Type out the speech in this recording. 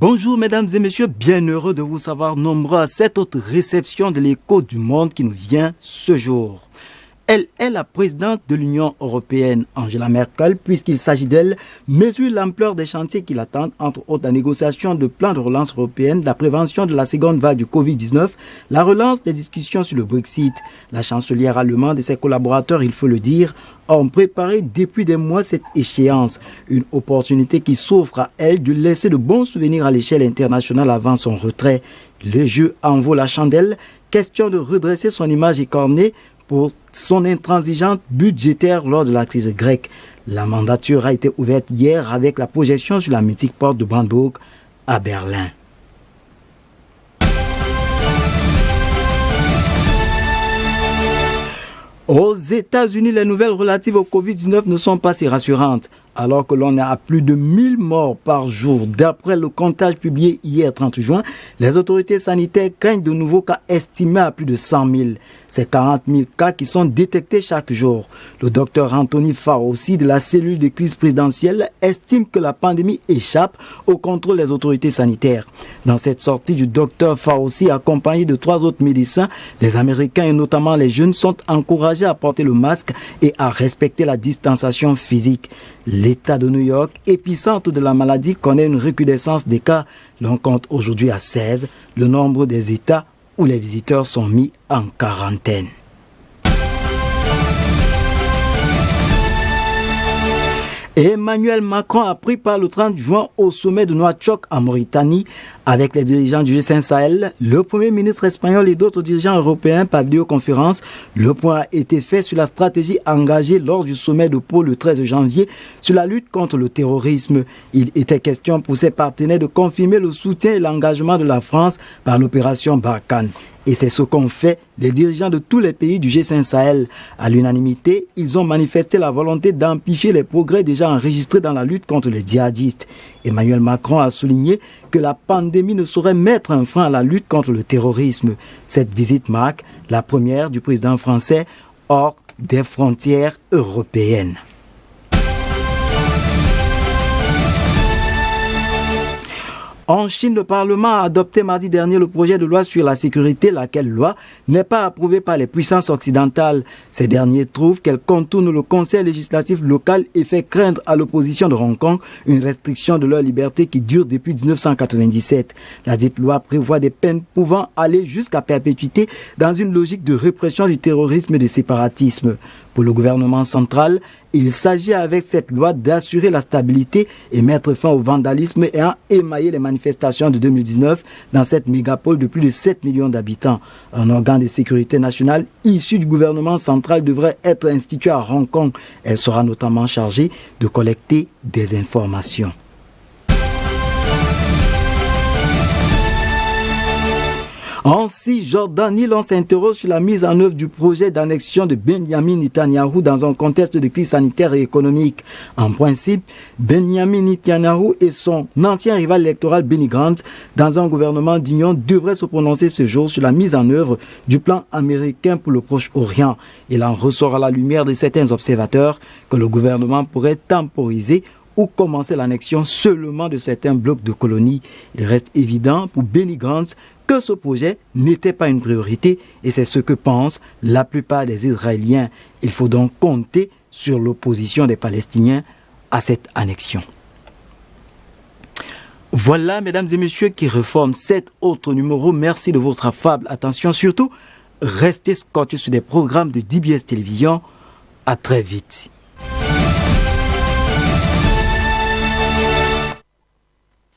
Bonjour mesdames et messieurs, bien heureux de vous savoir nombreux à cette autre réception de l'écho du monde qui nous vient ce jour. Elle est la présidente de l'Union européenne, Angela Merkel, puisqu'il s'agit d'elle, mesure l'ampleur des chantiers qui l'attendent, entre autres la négociation de plan de relance européenne, la prévention de la seconde vague du Covid-19, la relance des discussions sur le Brexit. La chancelière allemande et ses collaborateurs, il faut le dire, ont préparé depuis des mois cette échéance. Une opportunité qui s'offre à elle de laisser de bons souvenirs à l'échelle internationale avant son retrait. Le jeu en vaut la chandelle, question de redresser son image écornée pour son intransigeante budgétaire lors de la crise grecque. La mandature a été ouverte hier avec la projection sur la mythique porte de Brandebourg à Berlin. Aux États-Unis, les nouvelles relatives au Covid-19 ne sont pas si rassurantes. Alors que l'on est à plus de 1000 morts par jour, d'après le comptage publié hier 30 juin, les autorités sanitaires craignent de nouveaux cas estimés à plus de 100 000. C'est 40 000 cas qui sont détectés chaque jour. Le docteur Anthony Fauci de la cellule de crise présidentielle estime que la pandémie échappe au contrôle des autorités sanitaires. Dans cette sortie du docteur Fauci, accompagné de 3 autres médecins, les Américains et notamment les jeunes sont encouragés à porter le masque et à respecter la distanciation physique. L'État de New York, épicentre de la maladie, connaît une recrudescence des cas. L'on compte aujourd'hui à 16 le nombre des États où les visiteurs sont mis en quarantaine. Emmanuel Macron a pris part le 30 juin au sommet de Nouakchott en Mauritanie avec les dirigeants du G5 Sahel, le Premier ministre espagnol et d'autres dirigeants européens par vidéoconférence. Le point a été fait sur la stratégie engagée lors du sommet de Pau le 13 janvier sur la lutte contre le terrorisme. Il était question pour ses partenaires de confirmer le soutien et l'engagement de la France par l'opération Barkhane. Et c'est ce qu'ont fait les dirigeants de tous les pays du G5 Sahel. À l'unanimité, ils ont manifesté la volonté d'amplifier les progrès déjà enregistrés dans la lutte contre les djihadistes. Emmanuel Macron a souligné que la pandémie ne saurait mettre un frein à la lutte contre le terrorisme. Cette visite marque la première du président français hors des frontières européennes. En Chine, le Parlement a adopté mardi dernier le projet de loi sur la sécurité, laquelle loi n'est pas approuvée par les puissances occidentales. Ces derniers trouvent qu'elle contourne le conseil législatif local et fait craindre à l'opposition de Hong Kong une restriction de leur liberté qui dure depuis 1997. La dite loi prévoit des peines pouvant aller jusqu'à perpétuité dans une logique de répression du terrorisme et du séparatisme. Pour le gouvernement central, il s'agit avec cette loi d'assurer la stabilité et mettre fin au vandalisme ayant émaillé les manifestations de 2019 dans cette mégapole de plus de 7 millions d'habitants. Un organe de sécurité nationale issu du gouvernement central devrait être institué à Hong Kong. Elle sera notamment chargée de collecter des informations. En Cisjordanie, l'on s'interroge sur la mise en œuvre du projet d'annexion de Benjamin Netanyahou dans un contexte de crise sanitaire et économique. En principe, Benjamin Netanyahou et son ancien rival électoral Benny Gantz, dans un gouvernement d'union, devraient se prononcer ce jour sur la mise en œuvre du plan américain pour le Proche-Orient. Il en ressort à la lumière de certains observateurs que le gouvernement pourrait temporiser ou commencer l'annexion seulement de certains blocs de colonies. Il reste évident pour Benny Gantz que ce projet n'était pas une priorité et c'est ce que pensent la plupart des Israéliens. Il faut donc compter sur l'opposition des Palestiniens à cette annexion. Voilà, mesdames et messieurs, qui reforme cet autre numéro. Merci de votre affable attention. Surtout, restez scotchés sur des programmes de DBS Télévision. À très vite.